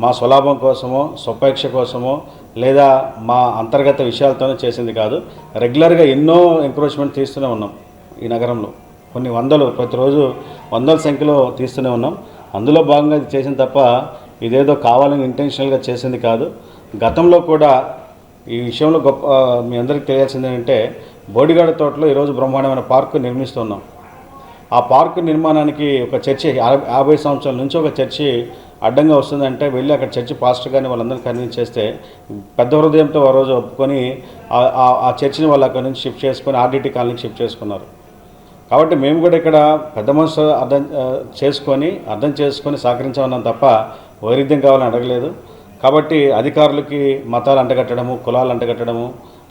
మా స్వలాభం కోసమో స్వపేక్ష కోసమో లేదా మా అంతర్గత విషయాలతోనే చేసింది కాదు. రెగ్యులర్గా ఎన్నో ఎంక్రోచ్మెంట్ తీస్తూనే ఉన్నాం ఈ నగరంలో. కొన్ని వందలు ప్రతిరోజు వందల సంఖ్యలో తీస్తూనే ఉన్నాం. అందులో భాగంగా ఇది చేసింది తప్ప ఇదేదో కావాలని ఇంటెన్షనల్గా చేసింది కాదు. గతంలో కూడా ఈ విషయంలో మీ అందరికీ తెలియాల్సింది ఏంటంటే బోడిగడ తోటలో ఈరోజు బ్రహ్మాండమైన పార్కు నిర్మిస్తున్నాం. ఆ పార్కు నిర్మాణానికి ఒక చర్చి 50 సంవత్సరాల నుంచి ఒక చర్చి అడ్డంగా వస్తుందంటే వెళ్ళి అక్కడ చర్చి పాస్టర్ గారిని వాళ్ళందరినీ కన్విన్స్ చేస్తే పెద్ద హృదయంతో ఆ రోజు ఒప్పుకొని ఆ చర్చిని వాళ్ళు అక్కడి నుంచి షిఫ్ట్ చేసుకొని ఆర్డిటీ కాలనీకి షిఫ్ట్ చేసుకున్నారు. కాబట్టి మేము కూడా ఇక్కడ పెద్ద మనసు అర్థం చేసుకొని సహకరించామన్నాం తప్ప వైరుధ్యం కావాలని అడగలేదు. కాబట్టి అధికారులకి మతాలు అంటగట్టడము, కులాలు అంటగట్టడము,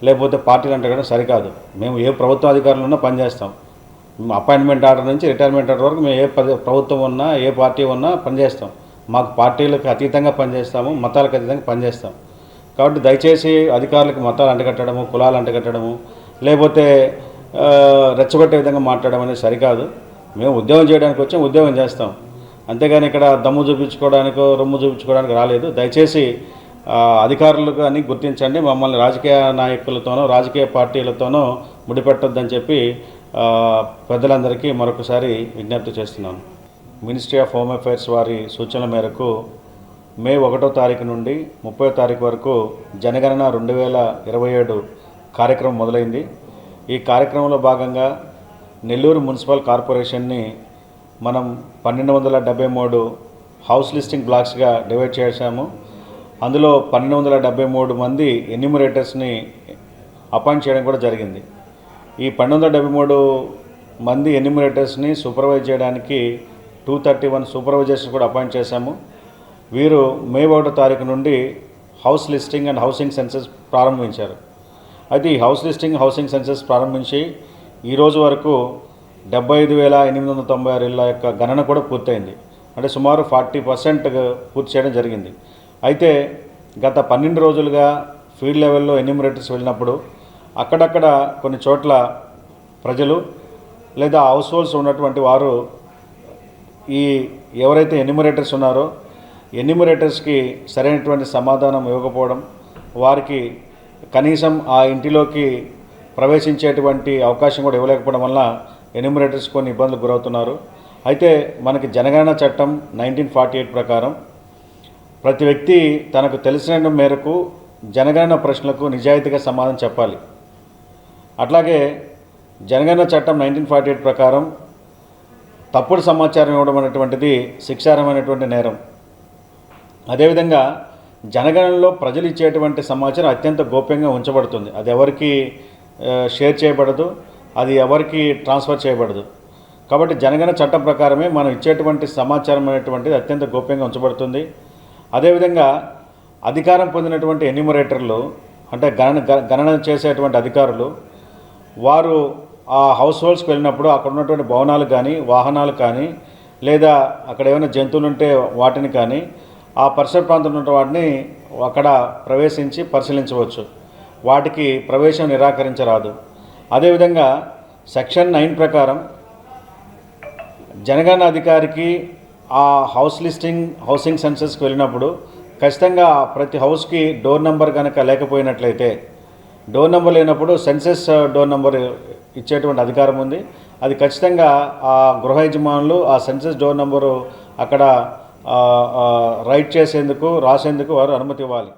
లేకపోతే పార్టీలు అంటగట్టడం సరికాదు. మేము ఏ ప్రభుత్వ అధికారులు ఉన్నా పనిచేస్తాం. అపాయింట్మెంట్ ఆర్డర్ నుంచి రిటైర్మెంట్ ఆర్డర్ వరకు మేము ఏ ప్రభుత్వం ఉన్నా ఏ పార్టీ ఉన్నా పనిచేస్తాం. మాకు పార్టీలకు అతీతంగా పనిచేస్తాము, మతాలకు అతీతంగా పనిచేస్తాం. కాబట్టి దయచేసి అధికారులకు మతాలు అంటగట్టడము, కులాలు అంటగట్టడము, లేకపోతే రెచ్చగొట్టే విధంగా మాట్లాడడం అనేది సరికాదు. మేము ఉద్యోగం చేయడానికి వచ్చాం, ఉద్యోగం చేస్తాం. అంతేగాని ఇక్కడ దమ్ము చూపించుకోవడానికో రొమ్ము చూపించుకోవడానికి రాలేదు. దయచేసి అధికారులు కానీ గుర్తించండి. మమ్మల్ని రాజకీయ నాయకులతోనో రాజకీయ పార్టీలతోనో ముడిపెట్టొద్దని చెప్పి పెద్దలందరికీ మరొకసారి విజ్ఞప్తి చేస్తున్నాను. మినిస్ట్రీ ఆఫ్ హోమ్ అఫైర్స్ వారి సూచనల మేరకు మే 1వ తారీఖు నుండి 30వ తారీఖు వరకు జనగణన 2027 కార్యక్రమం మొదలైంది. ఈ కార్యక్రమంలో భాగంగా నెల్లూరు మున్సిపల్ కార్పొరేషన్ని మనం 1273 హౌస్ లిస్టింగ్ బ్లాక్స్గా డివైడ్ చేశాము. అందులో 1273 మంది ఎన్యూమరేటర్స్ని అపాయింట్ చేయడం కూడా జరిగింది. ఈ 1273 మంది ఎన్యూమరేటర్స్ని సూపర్వైజ్ చేయడానికి 231 సూపర్వైజర్స్ కూడా అపాయింట్ చేశాము. వీరు మే 1వ తారీఖు నుండి house listing and housing census ప్రారంభించారు. అయితే ఈ హౌస్ లిస్టింగ్ హౌసింగ్ సెన్సస్ ప్రారంభించి ఈరోజు వరకు 75,896 ఇళ్ళ యొక్క గణన కూడా పూర్తయింది. అంటే సుమారు 40% పూర్తి చేయడం జరిగింది. అయితే గత 12 రోజులుగా ఫీల్డ్ లెవెల్లో ఎన్యూమరేటర్స్ వెళ్ళినప్పుడు అక్కడక్కడ కొన్ని చోట్ల ప్రజలు లేదా హౌస్ హోల్డ్స్ ఉన్నటువంటి వారు ఈ ఎవరైతే ఎన్యూమరేటర్స్ ఉన్నారో ఎన్యూమరేటర్స్కి సరైనటువంటి సమాధానం ఇవ్వకపోవడం, వారికి కనీసం ఆ ఇంటిలోకి ప్రవేశించేటువంటి అవకాశం కూడా ఇవ్వలేకపోవడం వల్ల ఎన్యూమరేటర్స్ కొన్ని ఇబ్బందులకు గురవుతున్నారు. అయితే మనకి జనగణన చట్టం 1948 ప్రకారం ప్రతి వ్యక్తి తనకు తెలిసిన మేరకు జనగణన ప్రశ్నలకు నిజాయితీగా సమాధానం చెప్పాలి. అట్లాగే జనగణన చట్టం 1948 ప్రకారం తప్పుడు సమాచారం ఇవ్వడం అనేటువంటిది శిక్షార్హమైనటువంటి నేరం. అదేవిధంగా జనగణనలో ప్రజలు ఇచ్చేటువంటి సమాచారం అత్యంత గోప్యంగా ఉంచబడుతుంది. అది ఎవరికి షేర్ చేయబడదు, అది ఎవరికి ట్రాన్స్ఫర్ చేయబడదు. కాబట్టి జనగణన చట్టం ప్రకారమే మనం ఇచ్చేటువంటి సమాచారం అనేటువంటిది అత్యంత గోప్యంగా ఉంచబడుతుంది. అదేవిధంగా అధికారం పొందినటువంటి ఎన్యూమరేటర్లు అంటే గణన చేసేటువంటి అధికారులు వారు ఆ హౌస్ హోల్డ్స్కి వెళ్ళినప్పుడు అక్కడ ఉన్నటువంటి భవనాలు కానీ వాహనాలు కానీ లేదా అక్కడ ఏమైనా జంతువులు ఉంటే వాటిని కానీ ఆ పరిసర ప్రాంతంలో ఉన్న వాటిని అక్కడ ప్రవేశించి పరిశీలించవచ్చు. వాటికి ప్రవేశం నిరాకరించరాదు. అదేవిధంగా సెక్షన్ 9 ప్రకారం జనగణన అధికారికి ఆ హౌస్ లిస్టింగ్ హౌసింగ్ సెన్సస్కి వెళ్ళినప్పుడు ఖచ్చితంగా ప్రతి హౌస్కి డోర్ నెంబర్ కనుక లేకపోయినట్లయితే డోర్ నెంబర్ లేనప్పుడు సెన్సస్ డోర్ నెంబర్ ఇచ్చేటువంటి అధికారం ఉంది. అది ఖచ్చితంగా ఆ గృహ యజమానులు ఆ సెన్సస్ డోర్ నెంబరు అక్కడ రైట్ చేసేందుకు రాసేందుకు వారు అనుమతి ఇవ్వాలి.